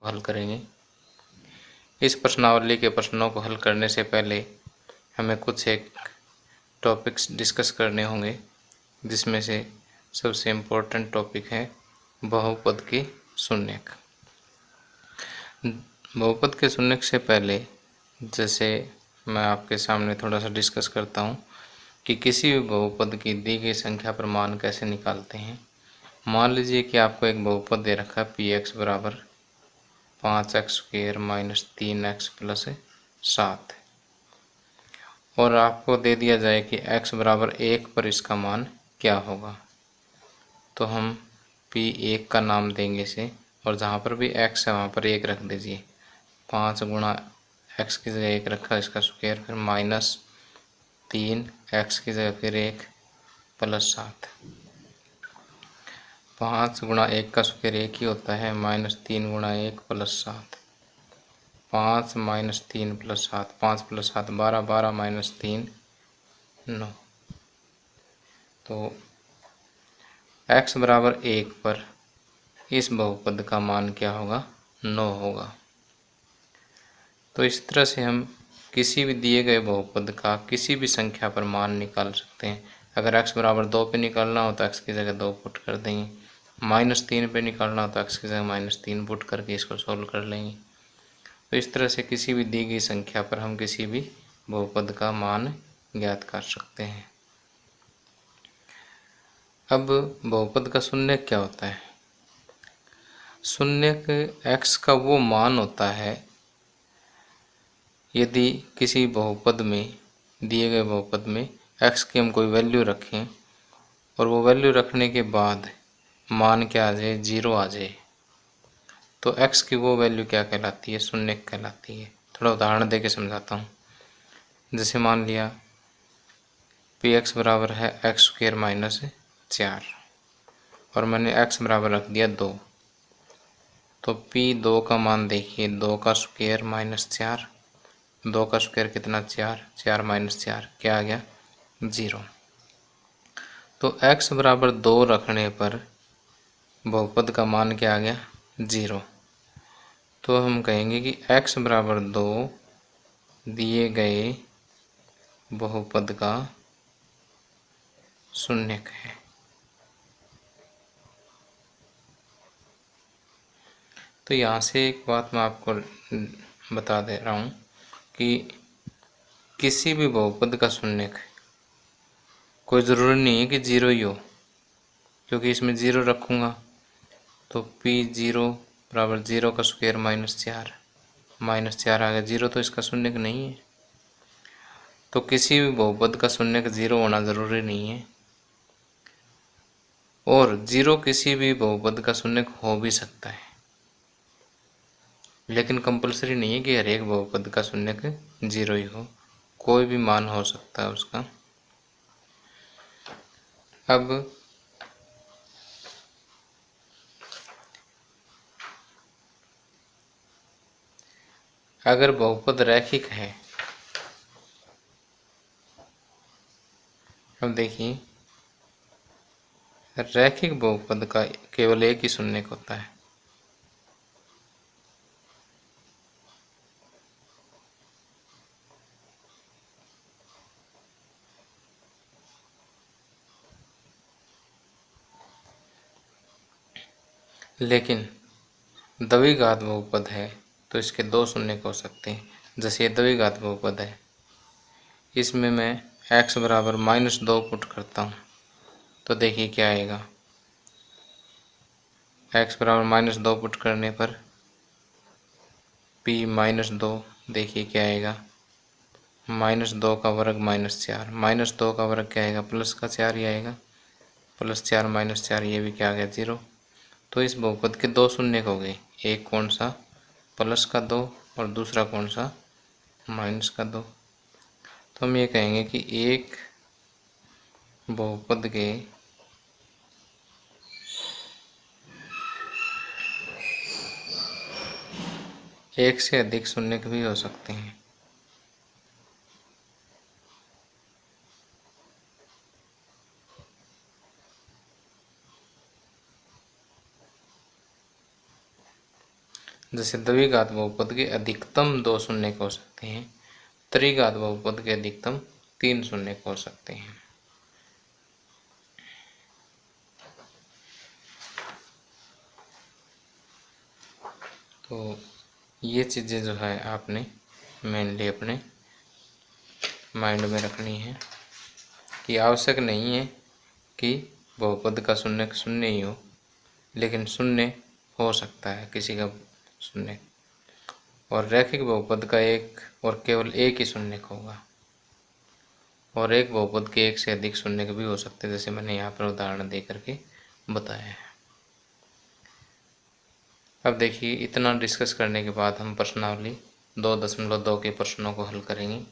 हल करेंगे। इस प्रश्नावली के प्रश्नों को हल करने से पहले हमें कुछ एक टॉपिक्स डिस्कस करने होंगे, जिसमें से सबसे इम्पोर्टेंट टॉपिक है बहुपद की शून्यक। बहुपद के शून्यक से पहले जैसे मैं आपके सामने थोड़ा सा डिस्कस करता हूँ कि किसी भी बहुपद की दी गई संख्या पर मान कैसे निकालते हैं। मान लीजिए कि आपको एक बहुपद दे रखा है px बराबर 5x² माइनस 3x प्लस 7 और आपको दे दिया जाए कि x बराबर 1 पर इसका मान क्या होगा। तो हम p1 का नाम देंगे इसे, और जहाँ पर भी x है वहाँ पर 1 रख दीजिए। 5 गुणा x की जगह 1 रखा, इसका स्क्वायर, फिर माइनस 3 x की जगह फिर 1 प्लस 7। 5 गुणा 1 का स्क्वायर 1 ही होता है, माइनस 3 गुणा 1 plus 7। 5 minus 3 plus 7, 5 plus 7 12, 12 minus 3 9। तो x बराबर 1 पर इस बहुपद का मान क्या होगा, 9 होगा। तो इस तरह से हम किसी भी दिए गए बहुपद का किसी भी संख्या पर मान निकाल सकते हैं। अगर x बराबर 2 पे निकालना हो तो x की जगह 2 पुट कर देंगे, -3 पे निकालना हो तो x की जगह -3 पुट करके इसको सोल्व कर लेंगे। तो इस तरह से किसी भी दी गई संख्या पर हम किसी भी बहुपद का मान ज्ञात कर सकते हैं। अब बहुपद का शून्यक क्या होता है। शून्यक x का वो मान होता है यदि किसी बहुपद में, दिए गए बहुपद में x की हम कोई वैल्यू रखें और वो वैल्यू रखने के बाद मान क्या आ जाए, 0 आ जाए, तो x की वो वैल्यू क्या कहलाती है, शून्यक कहलाती है। थोड़ा उदाहरण दे के समझाता हूँ। जैसे मान लिया px बराबर है x² माइनस 4 और मैंने x बराबर रख दिया 2। तो p2 का मान देखिए, 2 का स्क्वायर माइनस 4, 2 का स्क्वायर कितना, 4, 4 माइनस 4 क्या आ गया, 0। तो x बराबर 2 रखने पर बहुपद का मान क्या आ गया, 0। तो हम कहेंगे कि x बराबर 2 दिए गए बहुपद का शून्यक है। तो यहाँ से एक बात मैं आपको बता दे रहा हूँ कि किसी भी बहुपद का शून्यक कोई ज़रूरी नहीं है कि 0 ही हो, क्योंकि इसमें 0 रखूँगा तो p0 बराबर 0 का स्क्वायर -4, -4 आ गया, 0 तो इसका शून्यक नहीं है। तो किसी भी बहुपद का शून्यक 0 होना ज़रूरी नहीं है, और 0 किसी भी बहुपद का शून्यक हो भी सकता है, लेकिन कंपलसरी नहीं है कि हर एक बहुपद का शून्यक 0 ही हो, कोई भी मान हो सकता है उसका। अब अगर बहुपद रैखिक है, अब देखिए रैखिक बहुपद का केवल एक ही शून्यक होता है। लेकिन द्विघात बहुपद है तो इसके 2 शून्यक हो सकते हैं। जैसे ये द्विघात बहुपद है, इसमें मैं x बराबर -2 पुट करता हूँ तो देखिए क्या आएगा, x बराबर -2 पुट करने पर p -2 देखिए क्या आएगा, -2 का वर्ग -4, -2 का वर्ग क्या आएगा, प्लस का 4 ही आएगा, +4 -4 ये भी क्या आ गया, 0। तो इस बहुपद के 2 शून्यक हो गए, एक कौन सा, प्लस का 2 और दूसरा कौन सा, माइनस का 2। तो हम ये कहेंगे कि एक बहुपद के एक से अधिक शून्यक भी हो सकते हैं। जैसे द्विघात बहुपद के अधिकतम 2 शून्य हो सकते हैं, त्रिघात बहुपद के अधिकतम 3 शून्य हो सकते हैं। तो ये चीज़ें जो है आपने मेनली अपने माइंड में रखनी है कि आवश्यक नहीं है कि बहुपद का शून्य शून्य ही हो, लेकिन शून्य हो सकता है किसी का शून्य, और रैखिक बहुपद का एक और केवल एक ही शून्य होगा, और एक बहुपद के एक से अधिक शून्य भी हो सकते हैं, जैसे मैंने यहाँ पर उदाहरण दे करके बताया है। अब देखिए, इतना डिस्कस करने के बाद हम प्रश्नावली 2.2 के प्रश्नों को हल करेंगे।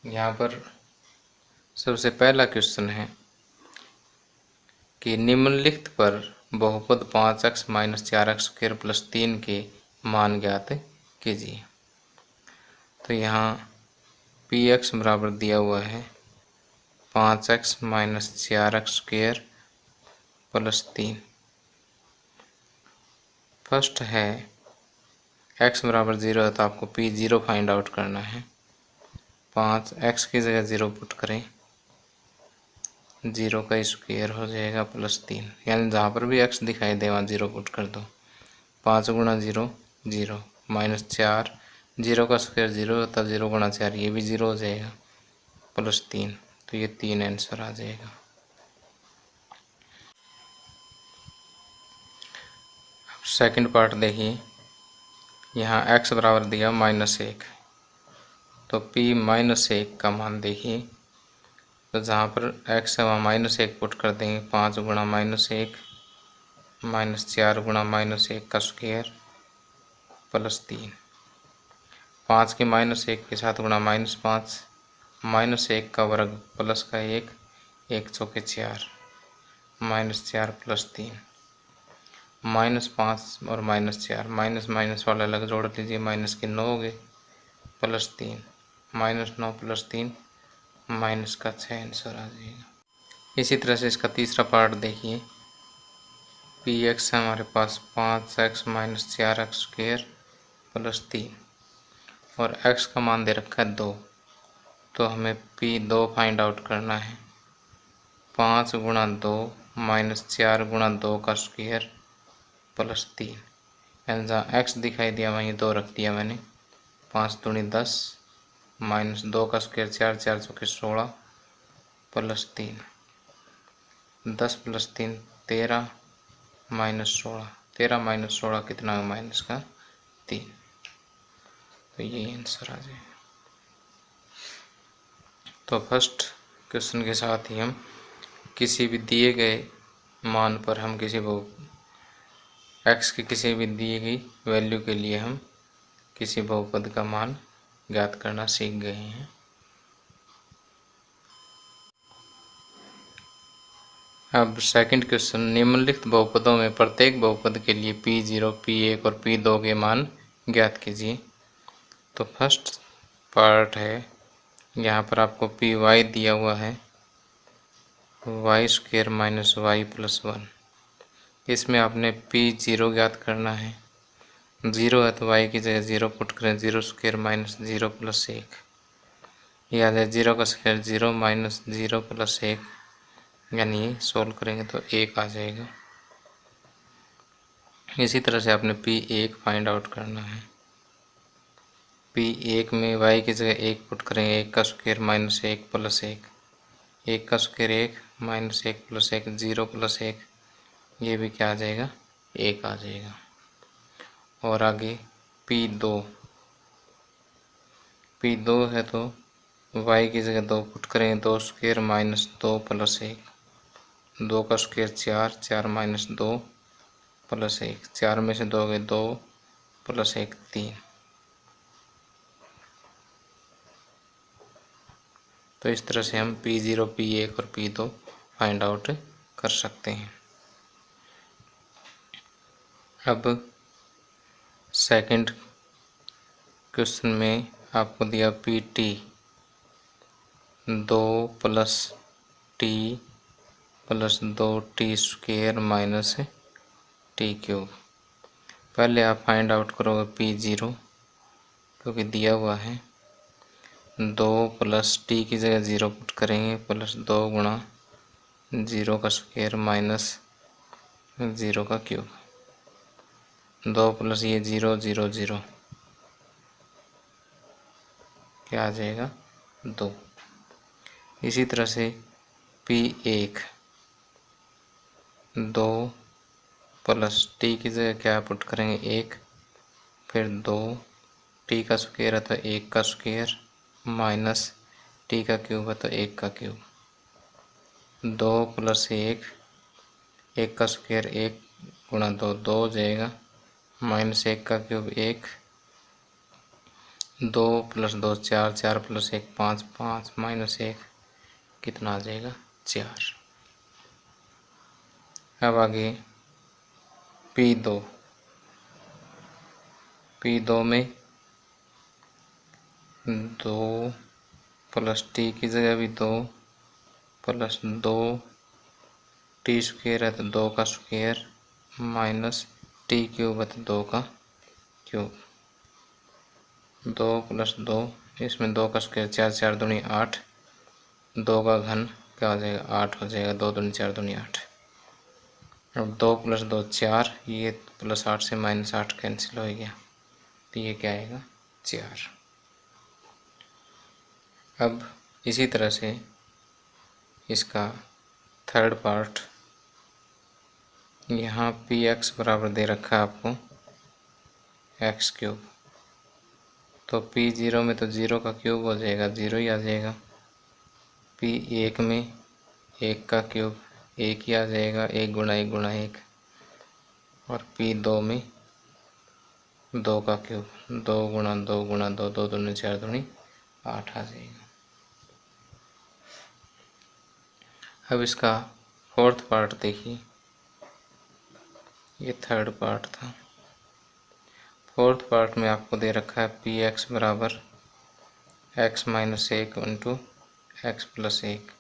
यहाँ पर सबसे पहला क्वेश्चन है कि निम्नलिखित पर बहुपद 5x - 4x² + 3 के मान ज्ञात कीजिए। तो यहाँ px बराबर दिया हुआ है 5x - 4x² + 3। फर्स्ट है x बराबर 0 है तो आपको p0 फाइंड आउट करना है। 5x की जगह 0 पुट करें, 0 का स्क्वायर हो जाएगा +3, यानी जहाँ पर भी x दिखाई दे वहाँ 0 पुट कर दो। 5 × 0 0 -4, 0 का स्क्वायर 0 होता, 0 × 4 ये भी 0 हो जाएगा +3, तो ये 3 आंसर आ जाएगा। अब सेकंड पार्ट देखिए, यहाँ x बराबर दिया -1, तो p-1 का मान देखिए, तो जहाँ पर x है वहाँ -1 पुट कर देंगे। 5 × -1 -4 × -1 का स्क्वायर +3, 5 के -1 के साथ गुणा -5, -1 का वर्ग प्लस का 1, 1 चौके 4, -4 +3, -5 और -4, माइनस माइनस वाला अलग जोड़ लीजिए, माइनस के 9 हो गए +3, -9 +3 माइनस का 6 आंसर आ जाएगा। इसी तरह से इसका तीसरा पार्ट देखिए, px है हमारे पास 5x - 4x² + 3 और x का मान दे रखा है 2, तो हमें p2 फाइंड आउट करना है। 5 × 2 -4 × 2 का स्क्वायर +3, यानी जहाँ x दिखाई दिया वहीं 2 रख दिया मैंने। 5 दूनी 10 -2 का स्क्वायर 4, 4 चौके 16 +3, 10 + 3 13 -16, 13 - 16 कितना है माइनस का 3, तो ये आंसर आ जाएगा। तो फर्स्ट क्वेश्चन के साथ ही हम किसी भी दिए गए मान पर हम किसी को x की किसी भी दी गई वैल्यू के लिए हम किसी बहुपद का मान ज्ञात करना सीख गए हैं। अब सेकंड क्वेश्चन, निम्नलिखित बहुपदों में प्रत्येक बहुपद के लिए p0, p1 और p2 के मान ज्ञात कीजिए। तो फर्स्ट पार्ट है, यहाँ पर आपको py दिया हुआ है y² - y + 1। इसमें आपने p0 ज्ञात करना है। 0 है तो y की जगह 0 पुट करें, 0² - 0 + 1, याद है 0 का स्क्वायर 0 - 0 + 1, यानी सोल्व करेंगे तो 1 आ जाएगा। इसी तरह से आपने p1 फाइंड आउट करना है। p1 में y की जगह 1 पुट करेंगे, 1 का स्क्वायर -1 + 1, 1 का स्क्वायर 1 -1 + 1 0 + 1, ये भी क्या आ जाएगा 1 आ जाएगा। और आगे p2 है तो y की जगह 2 पुट करेंगे, 2² - 2 + 1, 2 का स्क्वायर 4, 4 - 2 + 1, 4 में से 2 गए 2 + 1 3, तो इस तरह से हम p0, p1 और p2 फाइंड आउट कर सकते हैं। अब सेकंड क्वेश्चन में आपको दिया pt 2 + t + 2t² - t³। पहले आप फाइंड आउट करोगे P0, क्योंकि दिया हुआ है 2 प्लस टी की जगह 0 पुट करेंगे, प्लस 2 गुणा 0 का स्क्वायर माइनस 0 का क्यूब। 2 प्लस ये 0 0 0 क्या आ जाएगा 2। इसी तरह से P1 2 प्लस टी की जगह क्या पुट करेंगे 1, फिर 2 टी का स्क्वायर है तो 1 का स्क्वायर माइनस टी का क्यूब है तो 1 का क्यूब। 2 प्लस 1 1 का स्क्वायर 1 गुणा 2 2 हो जाएगा, माइनस 1 का क्यूब 1, 2 प्लस 2 4, 4 प्लस 1 5, 5 माइनस 1 कितना आ जाएगा 4। अब आगे P2 में 2 प्लस टी की जगह भी 2 प्लस 2 टी स्क्वायर है तो 2 का स्क्वायर माइनस टी क्यूब है तो 2 का क्यूब। 2 प्लस 2 इसमें 2 का स्क्वायर 4 4 दूनी 8, 2 का घन क्या हो जाएगा 8 हो जाएगा, 2 दूनी 4 दूनी 8। अब 2 प्लस 2 4, ये प्लस 8 से माइनस 8 कैंसिल हो गया तो ये क्या आएगा 4। अब इसी तरह से इसका थर्ड पार्ट, यहाँ Px बराबर दे रखा है आपको x क्यूब, तो P0 में तो 0 का क्यूब हो जाएगा 0 ही आ जाएगा। P1 में 1 का क्यूब 1 ही आ जाएगा, 1 गुणा 1 गुणा 1, और P2 में 2 का क्यूब 2 गुणा 2 गुणा 2, 2 दूनी 4 दूनी 8 आ जाएगा। अब इसका फोर्थ पार्ट देखिए, ये थर्ड पार्ट था। फोर्थ पार्ट में आपको दे रखा है Px बराबर x minus 1 into x plus 1।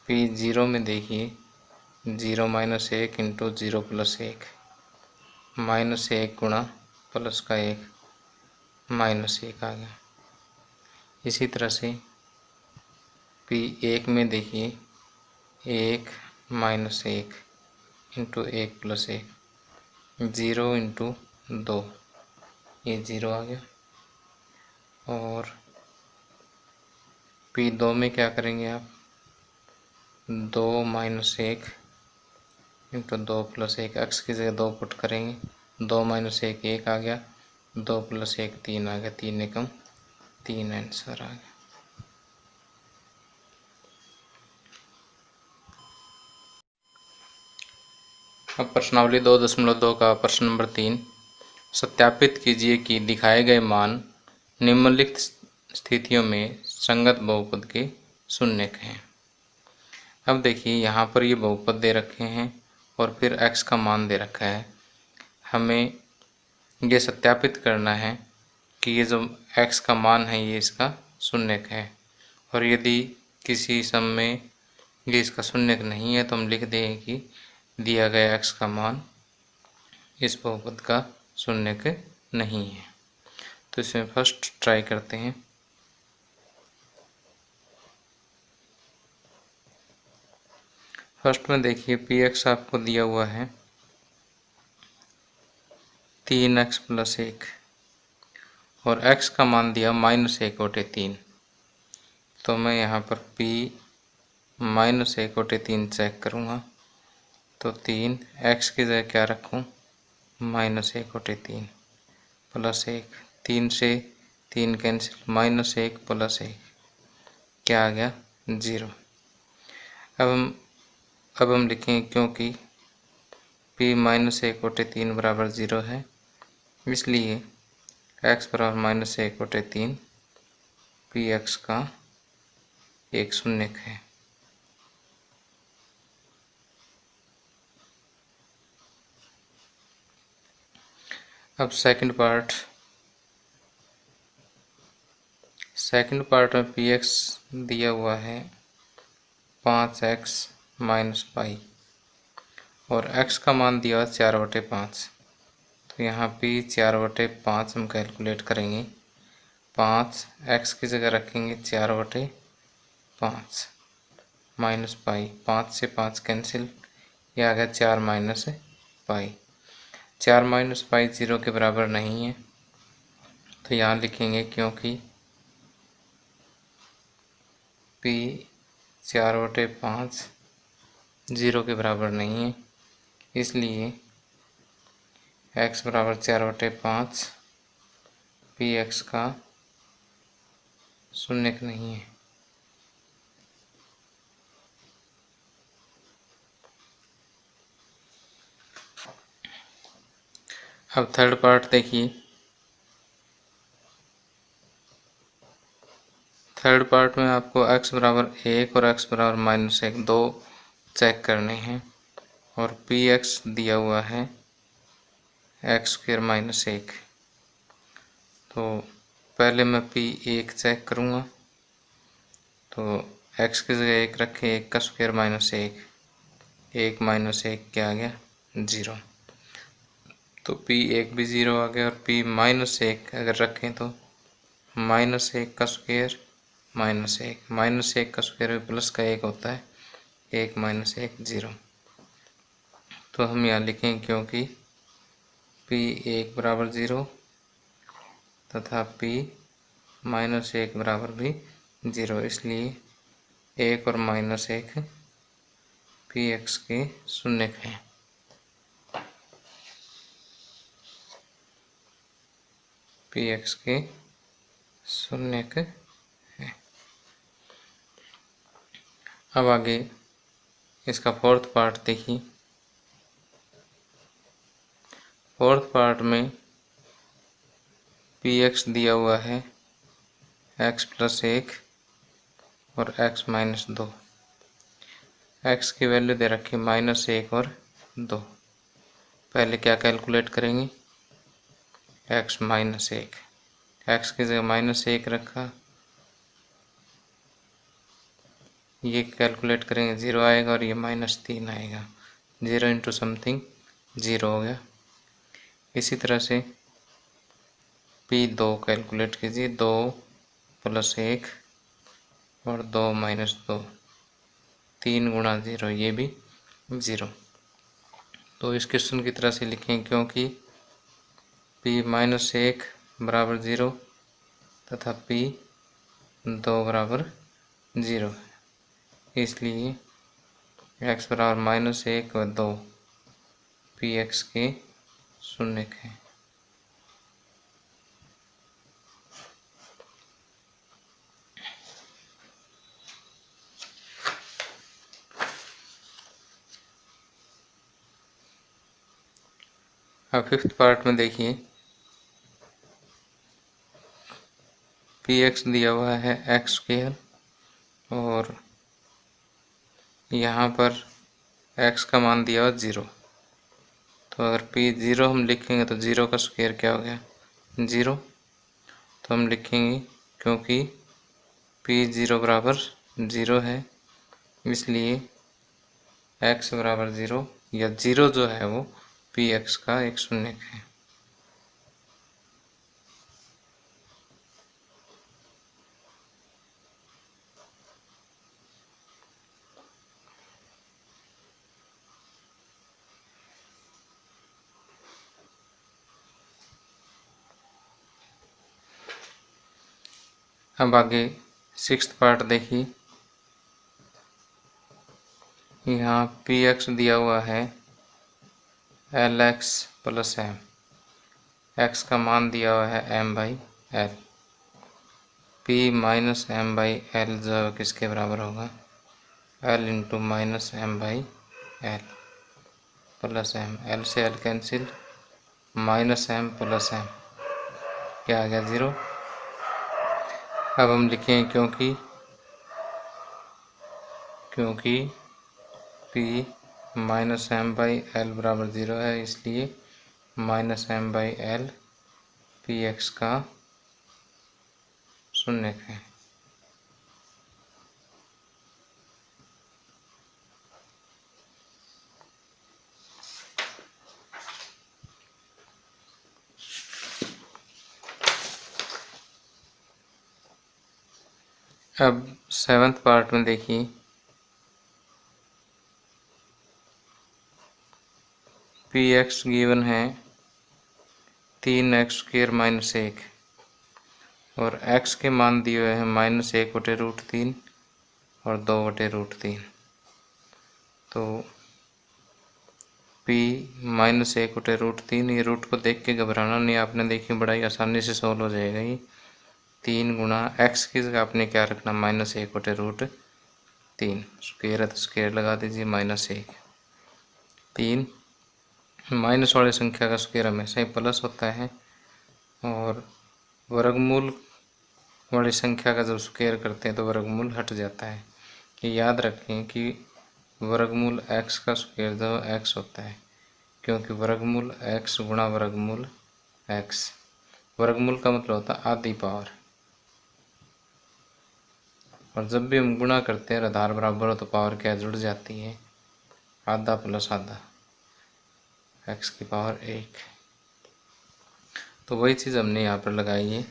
P0 में देखिए 0 माइनस 1 इंटू 0 प्लस 1, माइनस 1 गुणा प्लस का 1 माइनस 1 आ गया। इसी तरह से P1 में देखिए 1 माइनस 1 इंटू 1 प्लस 1, 0 इंटू 2, ये 0 आ गया। और P2 में क्या करेंगे आप 2 माइनस 1 इंटू 2 प्लस 1, एक्स की जगह 2 पुट करेंगे, 2 माइनस 1 1 आ गया, 2 प्लस 1 3 आ गया, 3 एकम 3 आंसर आ गया। अब प्रश्नावली 2.2 का प्रश्न नंबर 3, सत्यापित कीजिए कि दिखाए गए मान निम्नलिखित स्थितियों में संगत बहुपद के शून्यक हैं। अब देखिए यहाँ पर ये बहुपद दे रखे हैं और फिर x का मान दे रखा है। हमें ये सत्यापित करना है कि ये जो x का मान है ये इसका शून्यक है, और यदि किसी सम में ये इसका शून्यक नहीं है तो हम लिख देंगे कि दिया गया x का मान इस बहुपद का शून्यक नहीं है। तो इसमें फर्स्ट ट्राई करते हैं। फर्स्ट में देखिए Px आपको दिया हुआ है 3x प्लस 1 और x का मान दिया माइनस 1/3। तो मैं यहाँ पर P माइनस 1/3 चेक करूँगा, तो 3 x की जगह क्या रखूँ माइनस 1/3 प्लस 1, 3 से 3 कैंसिल, माइनस 1 प्लस 1 क्या आ गया 0। अब हम लिखेंगे क्योंकि P माइनस 1/3 बराबर 0 है, इसलिए x बराबर माइनस 1/3 Px का एक शून्यक है। अब सेकंड पार्ट में Px दिया हुआ है 5x माइनस पाई और x का मान दिया 4/5। तो तो यहाँ p 4/5 हम कैलकुलेट करेंगे। 5 x की जगह रखेंगे 4/5 माइनस पाई, 5 से 5 कैंसिल, ये आ गया 4 माइनस पाई। 4 माइनस पाई 0 के बराबर नहीं है, तो यहाँ लिखेंगे क्योंकि p 4/5 0 के बराबर नहीं है, इसलिए x बराबर 4/5 पी एक्स का शून्य नहीं है। अब थर्ड पार्ट देखिए। थर्ड पार्ट में आपको x बराबर 1 और x बराबर -1 दो चेक करने हैं, और पी एक्स दिया हुआ है x² -1। तो पहले मैं p1 चेक करूँगा, तो x की जगह 1 रखें, 1 का स्क्वायर -1, 1 -1 क्या आ गया 0। तो p1 भी 0 आ गया, और p-1 अगर रखें तो -1 का स्क्वायर -1, -1 का स्क्वायर भी प्लस का 1 होता है, 1 -1 0। तो हम यहाँ लिखें क्योंकि p1 बराबर 0 तथा p-1 बराबर भी 0, इसलिए 1 और -1 पी एक्स के शून्य हैं। पी एक्स के शून्य है। अब आगे इसका फोर्थ पार्ट देखिए। फोर्थ पार्ट में पी एक्स दिया हुआ है x+1 और x -2। x की वैल्यू दे रखी -1 और 2। पहले क्या कैलकुलेट करेंगे, x -1, x की जगह -1 रखा, ये कैलकुलेट करेंगे 0 आएगा, और ये -3 आएगा, 0 इंटू समथिंग 0 हो गया। इसी तरह से p2 कैलकुलेट कीजिए, 2 + 1 और 2 - 2, 3 × 0, ये भी 0। तो इस क्वेश्चन की तरह से लिखें क्योंकि p-1 बराबर 0 तथा p2 बराबर 0 है, इसलिए x बराबर -1 व 2 पी एक्स के शून्य हैं। अब फिफ्थ पार्ट में देखिए, पी एक्स दिया हुआ है x² और यहाँ पर x का मान दिया हुआ 0। तो अगर p0 हम लिखेंगे तो 0 का स्क्वायर क्या हो गया 0। तो हम लिखेंगे क्योंकि p0 बराबर 0 है, इसलिए x बराबर 0 या 0 जो है वो पी एक्स का एक शून्य है। अब आगे सिक्स्थ पार्ट देखिए। यहाँ पी एक्स दिया हुआ है LX + M, x का मान दिया हुआ है M/L। p-M/L जो किसके बराबर होगा L × -M/L + M, L से L कैंसिल, -M + M क्या आ गया 0। अब हम लिखें क्योंकि p-M/L बराबर 0 है, इसलिए -M/L पी एक्स का शून्य है। अब 7th पार्ट में देखिए, पी एक्स गिवन है 3x² - 1 और x के मान दिए हुए हैं -1/√3 और 2/√3। तो p -1/√3, ये रूट को देख के घबराना नहीं, आपने देखिए बड़ा ही आसानी से सॉल्व हो जाएगा। ये 3 गुणा x की जगह आपने क्या रखना, -1/√3, स्क्वायर है तो स्क्वायर लगा दीजिए, -1। 3 माइनस वाली संख्या का स्क्वायर हमेशा ही प्लस होता है, और वर्गमूल वाली संख्या का जब स्क्वायर करते हैं तो वर्गमूल हट जाता है। ये याद रखें कि वर्गमूल x का स्क्वायर जो x होता है, क्योंकि वर्गमूल x गुणा वर्गमूल x, वर्गमूल का मतलब होता है आधी पावर, और जब भी हम गुणा करते हैं आधार बराबर हो तो पावर क्या जुड़ जाती है, आधा प्लस आधा, x की पावर 1। तो वही चीज़ हमने यहाँ पर लगाई है,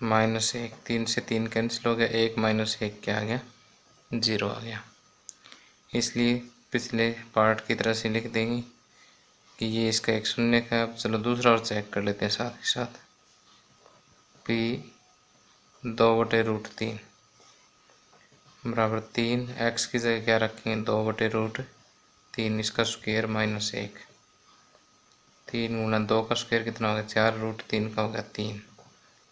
-1, 3 से 3 कैंसिल हो गया, 1 - 1 क्या आ गया, 0 आ गया। इसलिए पिछले पार्ट की तरह से लिख देंगे कि ये इसका एक शून्य का है। अब चलो दूसरा और चेक कर लेते हैं साथ ही साथ। p 2/√3 बराबर 3, x की जगह क्या रखेंगे, 2/√3, इसका स्क्वायर -1, 3 गुणा 2 का स्क्वायर कितना हो गया, 4√3 का हो गया 3,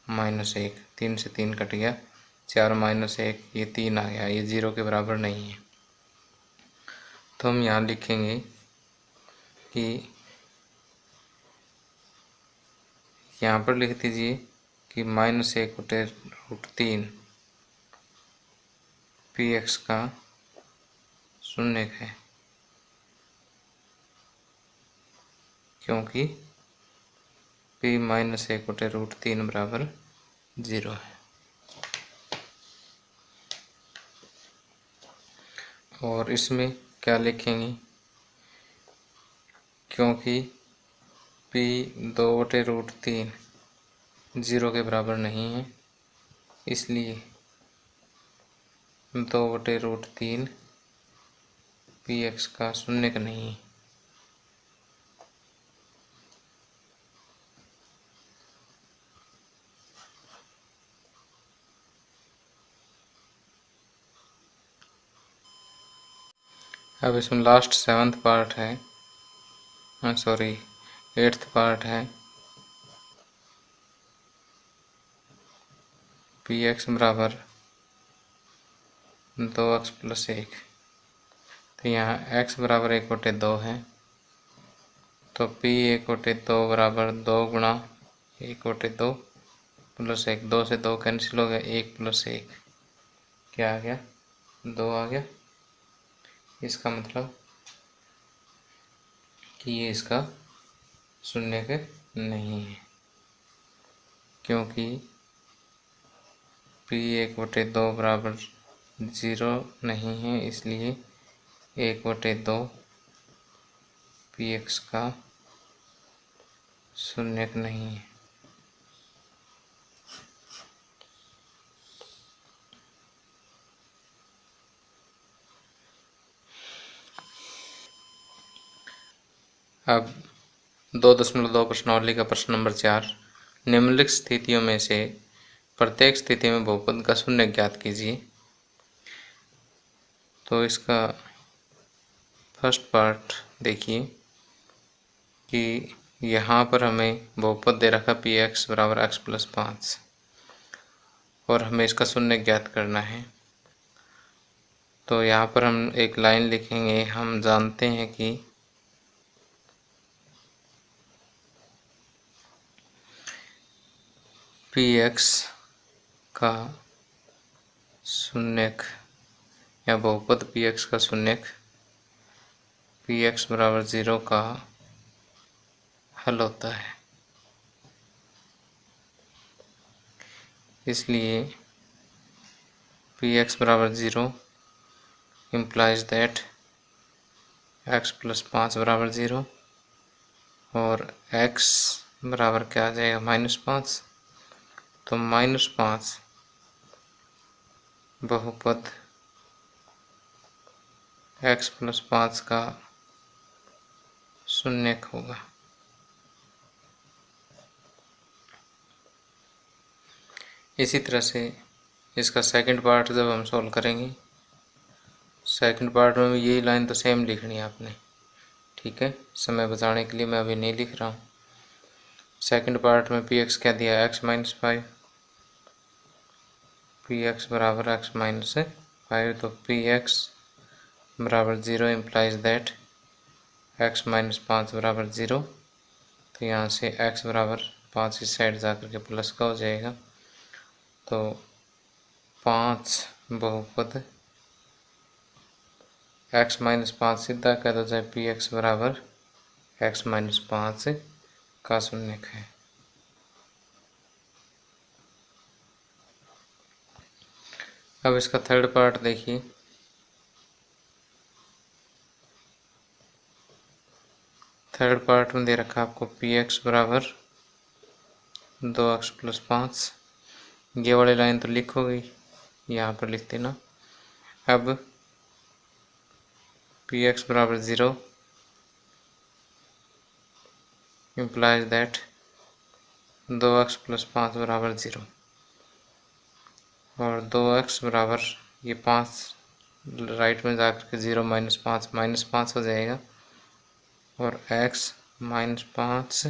-1, 3 से 3 कट गया, 4 - 1, ये 3 आ गया, ये 0 के बराबर नहीं है। तो हम यहाँ लिखेंगे कि यहाँ पर लिख दीजिए कि -1/√3 px का शून्य है, क्योंकि p -1/√3 बराबर 0 है। और इसमें क्या लिखेंगे, क्योंकि p 2/√3 0 के बराबर नहीं है, इसलिए 2/√3 px का शून्य का नहीं है। अब इसमें लास्ट 7th पार्ट है, सॉरी 8th पार्ट है, px बराबर 2x + 1। तो यहाँ x बराबर 1/2 है, तो p 1/2 बराबर 2 गुणा 1/2 + 1, 2 से 2 कैंसिल हो गया, 1 + 1 क्या आ गया, 2 आ गया। इसका मतलब कि ये इसका शून्य के नहीं है, क्योंकि p 1/2 बराबर 0 नहीं है, इसलिए 1/2 px का शून्य नहीं है। अब 2.2 प्रश्नावली का प्रश्न नंबर 4, निम्नलिखित स्थितियों में से प्रत्येक स्थिति में बहुपद का शून्य ज्ञात कीजिए। तो इसका फर्स्ट पार्ट देखिए कि यहाँ पर हमें बहुपद दे रखा px बराबर x + 5 और हमें इसका शून्य ज्ञात करना है। तो यहाँ पर हम एक लाइन लिखेंगे, हम जानते हैं कि px का शून्यक या बहुपद px का शून्यक px बराबर 0 का हल होता है। इसलिए px बराबर 0 implies that x + 5 बराबर 0 और x बराबर क्या आ जाएगा, -5। तो -5 बहुपद x+5 का शून्यक होगा। इसी तरह से इसका सेकंड पार्ट जब हम सॉल्व करेंगे, सेकंड पार्ट में भी यही लाइन तो सेम लिखनी है आपने, ठीक है। समय बचाने के लिए मैं अभी नहीं लिख रहा हूँ। सेकंड पार्ट में पी एक्स क्या दिया है, x-5, पी एक्स बराबर x-5, तो पी एक्स बराबर 0 इम्प्लाइज दैट x-5 बराबर 0। तो यहाँ से x बराबर 5 इस साइड जाकर के प्लस का हो जाएगा। तो 5 बहुपद x-5 सीधा कह दो, चाहे पी एक्स बराबर x-5 का शून्यक है। अब इसका थर्ड पार्ट देखिए। थर्ड पार्ट में दे रखा आपको पी एक्स बराबर 2x+5। ये वाली लाइन तो लिखोगी, यहाँ पर लिख देना। अब पी एक्स बराबर 0 इम्प्लाइज दैट 2x+5 बराबर 0, और 2x बराबर ये 5 राइट में जाकर के 0 -5 हो जाएगा, और x-5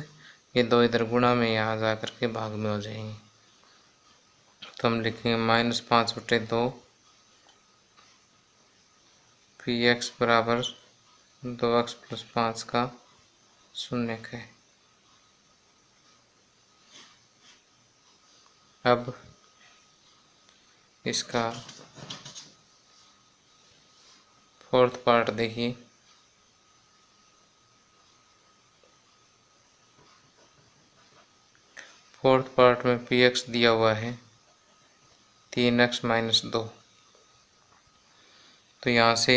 ये 2 इधर गुणा में यहाँ जाकर के भाग में हो जाएंगे। तो हम लिखेंगे -5/2 पी एक्स बराबर 2x+5 का शून्यक है। अब इसका फोर्थ पार्ट देखिए। फोर्थ पार्ट में पी एक्स दिया हुआ है 3x-2। तो यहाँ से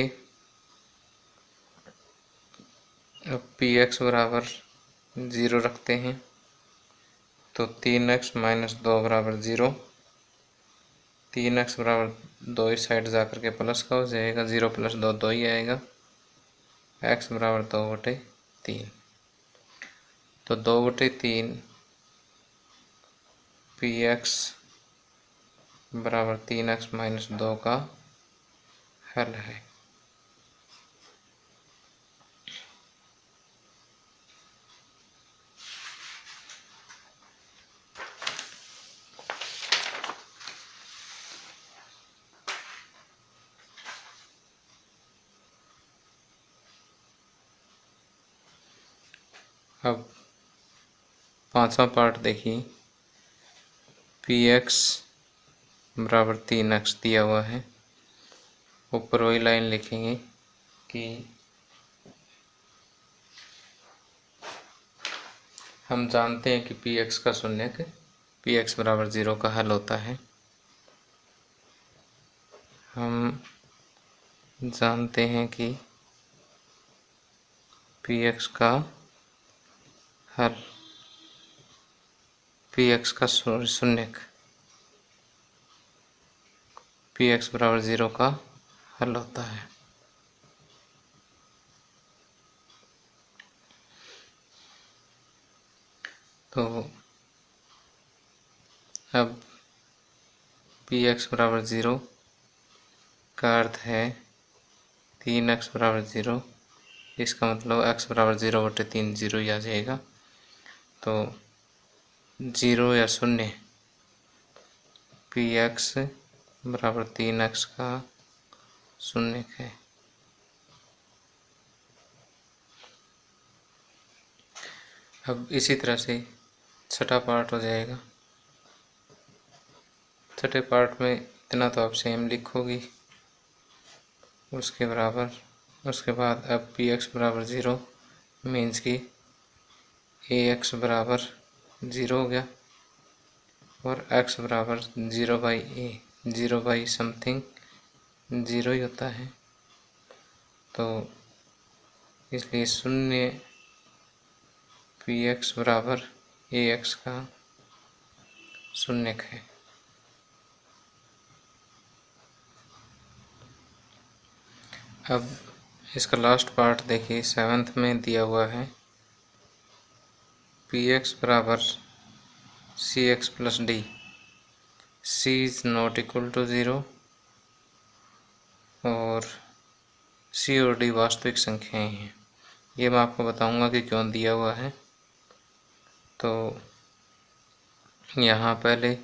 पी एक्स बराबर 0 रखते हैं, तो 3x-2 बराबर 0। 3x बराबर 2 इस साइड जाकर के प्लस का हो जाएगा, 0 + 2 2 ही आएगा। x बराबर 2/3, तो 2/3 पी एक्स बराबर 3x-2 का हल है। अब पांचवा पार्ट देखिए। पी एक्स बराबर 3x दिया हुआ है, ऊपर वही लाइन लिखेंगे कि हम जानते हैं कि पी एक्स का शून्यक पी एक्स बराबर 0 का हल होता है। हम जानते हैं कि पी एक्स का हल, पी एक्स का शून्यक पी एक्स बराबर 0 का हल होता है। तो अब पी एक्स बराबर 0 का अर्थ है 3x बराबर 0। इसका मतलब x बराबर 0/3 0 ही आ जाएगा। तो 0 या शून्य पी एक्स बराबर 3x का शून्यक है। अब इसी तरह से छठा पार्ट हो जाएगा। छठे पार्ट में इतना तो आप सेम लिखोगी, उसके बाद अब पी एक्स बराबर 0 मीन्स कि ए एक्स बराबर 0 हो गया, और x बराबर 0/a, 0/समथिंग 0 ही होता है। तो इसलिए शून्य पी एक्स बराबर ए एक्स का शून्यक है। अब इसका लास्ट पार्ट देखिए, 7th में दिया हुआ है पी एक्स बराबर C X plus D, C is not equal to 0 और सी और डी वास्तविक संख्याएं हैं। ये मैं आपको बताऊंगा कि क्यों दिया हुआ है। तो यहाँ पहले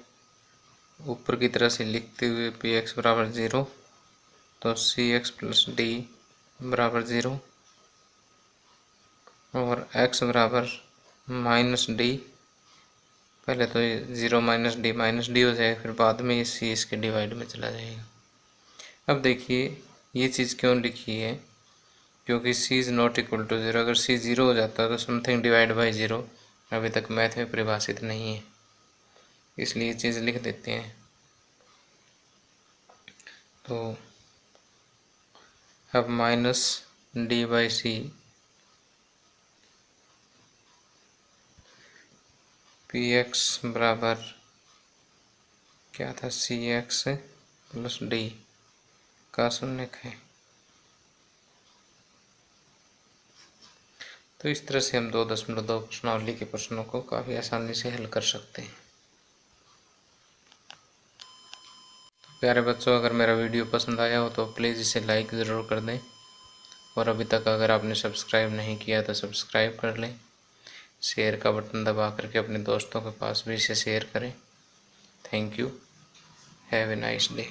ऊपर की तरह से लिखते हुए पी एक्स बराबर 0, तो सी एक्स प्लस डी बराबर 0 और एक्स बराबर माइनस डी। पहले तो ये 0 माइनस डी हो जाएगा, फिर बाद में ये सी इसके डिवाइड में चला जाएगा। अब देखिए ये चीज़ क्यों लिखी है, क्योंकि सी इज़ नॉट इक्वल टू 0। अगर सी 0 हो जाता तो समथिंग डिवाइड बाई 0 अभी तक मैथ में परिभाषित नहीं है, इसलिए ये चीज़ लिख देते हैं। तो अब minus D by C P X बराबर क्या था, सी एक्स प्लस डी का शून्यक है। तो इस तरह से हम 2.2 प्रश्नावली के प्रश्नों को काफ़ी आसानी से हल कर सकते हैं। तो प्यारे बच्चों, अगर मेरा वीडियो पसंद आया हो तो प्लीज़ इसे लाइक ज़रूर कर दें, और अभी तक अगर आपने सब्सक्राइब नहीं किया तो सब्सक्राइब कर लें। शेयर का बटन दबा करके अपने दोस्तों के पास भी इसे शेयर करें। Thank you. Have a nice day.